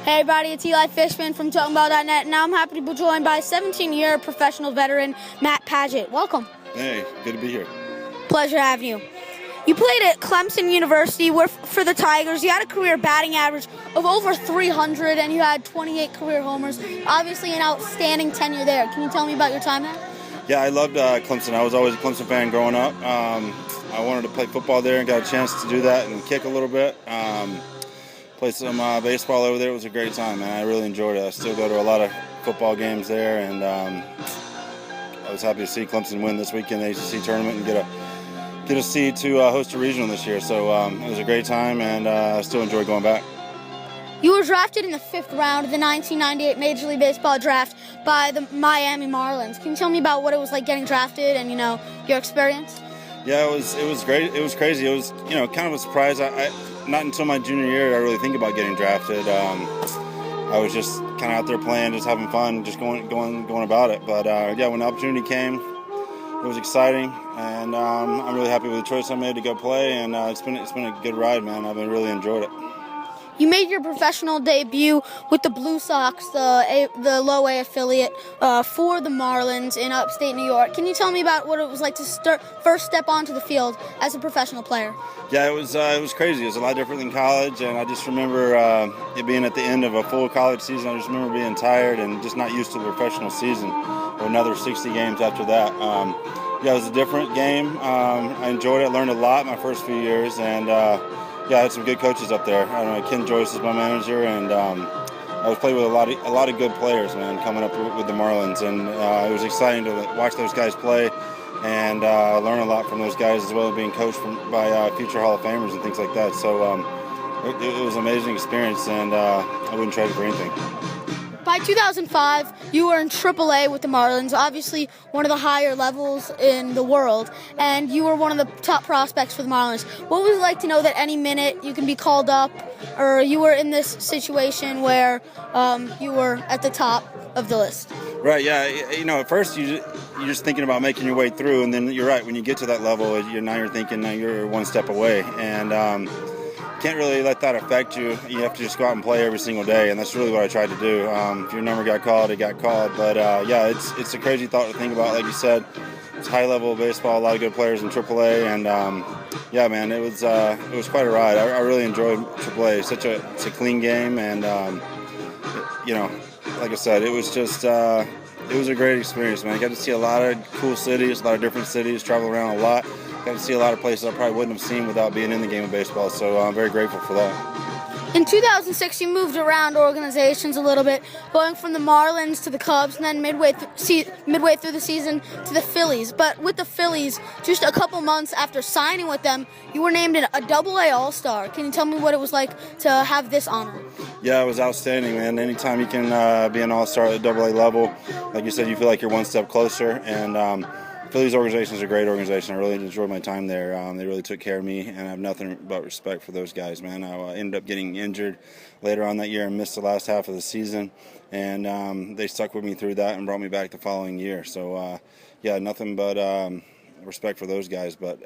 Hey everybody, it's Eli Fishman from TalkingBall.net, and now I'm happy to be joined by 17-year professional veteran Matt Padgett. Welcome. Hey, good to be here. Pleasure having you. You played at Clemson University for the Tigers. You had a career batting average of over 300, and you had 28 career homers. Obviously an outstanding tenure there. Can you tell me about your time there? Yeah, I loved Clemson. I was always a Clemson fan growing up. I wanted to play football there and got a chance to do that and kick a little bit. Played some baseball over there. It was a great time, man. I really enjoyed it. I still go to a lot of football games there, and I was happy to see Clemson win this weekend, the ACC tournament, and get a seed to host a regional this year. So it was a great time, and I still enjoy going back. You were drafted in the 5th round of the 1998 Major League Baseball draft by the Miami Marlins. Can you tell me about what it was like getting drafted and, your experience? Yeah, it was great. It was crazy. It was, kind of a surprise. I not until my junior year did I really think about getting drafted. I was just kind of out there playing, just having fun, just going about it. But when the opportunity came, it was exciting, and I'm really happy with the choice I made to go play. And it's been a good ride, man. I've really enjoyed it. You made your professional debut with the Blue Sox, the low A affiliate, for the Marlins in upstate New York. Can you tell me about what it was like to first step onto the field as a professional player? Yeah, it was crazy. It was a lot different than college, and I just remember it being at the end of a full college season. I just remember being tired and just not used to the professional season or another 60 games after that. It was a different game. I enjoyed it. Learned a lot my first few years, and I had some good coaches up there. Ken Joyce is my manager, and I was playing with a lot of good players, man, coming up with the Marlins, and it was exciting to watch those guys play and learn a lot from those guys, as well as being coached by future Hall of Famers and things like that. So it was an amazing experience, and I wouldn't trade it for anything. By 2005, you were in AAA with the Marlins, obviously one of the higher levels in the world, and you were one of the top prospects for the Marlins. What was it like to know that any minute you can be called up, or you were in this situation where you were at the top of the list? Right, yeah. At first you're just thinking about making your way through, and then you're right, when you get to that level, you're thinking now you're one step away, and can't really let that affect you. You have to just go out and play every single day, and that's really what I tried to do. If your number got called, it got called. But it's a crazy thought to think about. Like you said, it's high level baseball, a lot of good players in AAA, and man, it was quite a ride. I really enjoyed AAA. It's a clean game, and like I said, it was just it was a great experience, man. I got to see a lot of cool cities, a lot of different cities, travel around a lot. Got to see a lot of places I probably wouldn't have seen without being in the game of baseball, so I'm very grateful for that. In 2006, you moved around organizations a little bit, going from the Marlins to the Cubs, and then midway through the season to the Phillies. But with the Phillies, just a couple months after signing with them, you were named a Double-A All-Star. Can you tell me what it was like to have this honor? Yeah, it was outstanding, man. Anytime you can be an All-Star at the Double-A level, like you said, you feel like you're one step closer, and Phillies organization is a great organization. I really enjoyed my time there. They really took care of me, and I have nothing but respect for those guys, man. I ended up getting injured later on that year and missed the last half of the season, and they stuck with me through that and brought me back the following year. So, nothing but respect for those guys. But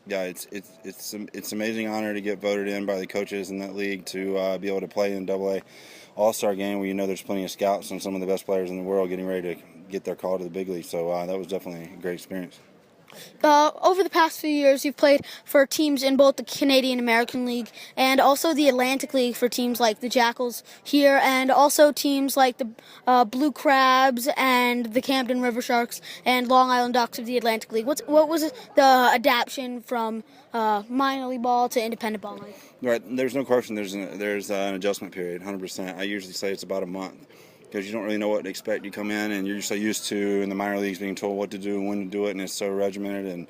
it's an amazing honor to get voted in by the coaches in that league to be able to play in Double-A All-Star game, where there's plenty of scouts and some of the best players in the world getting ready to get their call to the big league. So that was definitely a great experience. Over the past few years, you've played for teams in both the Canadian American League and also the Atlantic League for teams like the Jackals here, and also teams like the Blue Crabs and the Camden River Sharks and Long Island Ducks of the Atlantic League. What was the adaptation from minor league ball to independent ball like? Right, there's no question. There's an adjustment period, 100%. I usually say it's about a month, because you don't really know what to expect. You come in and you're so used to in the minor leagues being told what to do and when to do it, and it's so regimented. And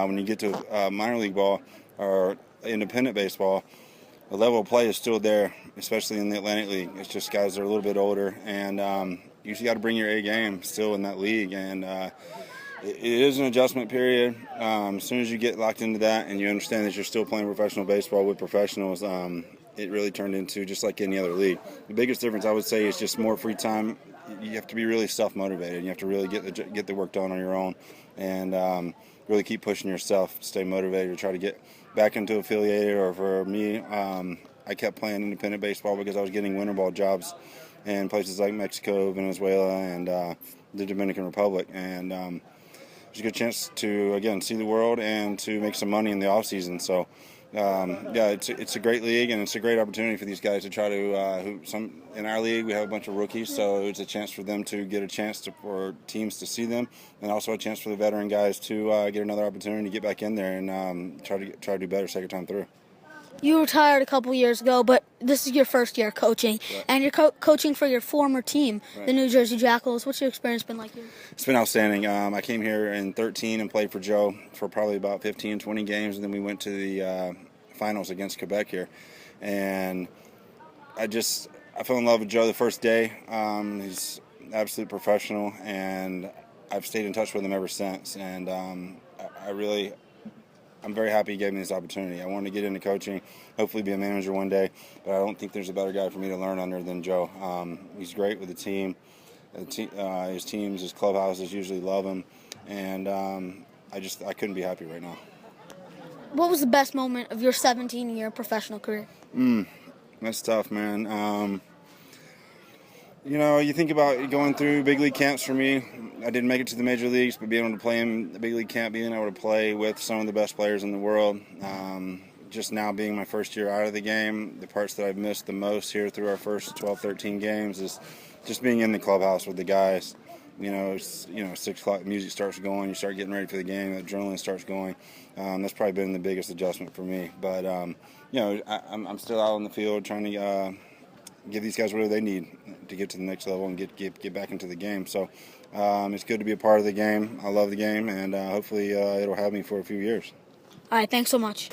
when you get to minor league ball or independent baseball, the level of play is still there, especially in the Atlantic League. It's just guys that are a little bit older, and you just got to bring your A game still in that league. And it is an adjustment period. As soon as you get locked into that and you understand that you're still playing professional baseball with professionals, it really turned into just like any other league. The biggest difference, I would say, is just more free time. You have to be really self-motivated. You have to really get the work done on your own, and really keep pushing yourself, stay motivated to try to get back into affiliated, or for me, I kept playing independent baseball because I was getting winter ball jobs in places like Mexico, Venezuela, and the Dominican Republic. And it was a good chance to, again, see the world and to make some money in the off season. So, yeah, it's a great league, and it's a great opportunity for these guys to try to. In our league, we have a bunch of rookies, so it's a chance for them to get a chance for teams to see them, and also a chance for the veteran guys to get another opportunity to get back in there and try to do better second time through. You retired a couple years ago, but this is your first year coaching, Right. and you're coaching for your former team, the New Jersey Jackals. What's your experience been like here? It's been outstanding. I came here in 13 and played for Joe for probably about 15, 20 games, and then we went to the finals against Quebec here. And I fell in love with Joe the first day. He's an absolute professional, and I've stayed in touch with him ever since. And I'm very happy he gave me this opportunity. I wanted to get into coaching, hopefully be a manager one day, but I don't think there's a better guy for me to learn under than Joe. He's great with the team. His teams, his clubhouses usually love him, and I couldn't be happy right now. What was the best moment of your 17-year professional career? That's tough, man. You think about going through big league camps for me. I didn't make it to the major leagues, but being able to play in the big league camp, being able to play with some of the best players in the world, just now being my first year out of the game, the parts that I've missed the most here through our first 12, 13 games is just being in the clubhouse with the guys. 6 o'clock, music starts going, you start getting ready for the game, the adrenaline starts going. That's probably been the biggest adjustment for me. But, I'm still out on the field trying to give these guys whatever they need to get to the next level and get back into the game. So it's good to be a part of the game. I love the game, and hopefully it'll have me for a few years. All right, thanks so much.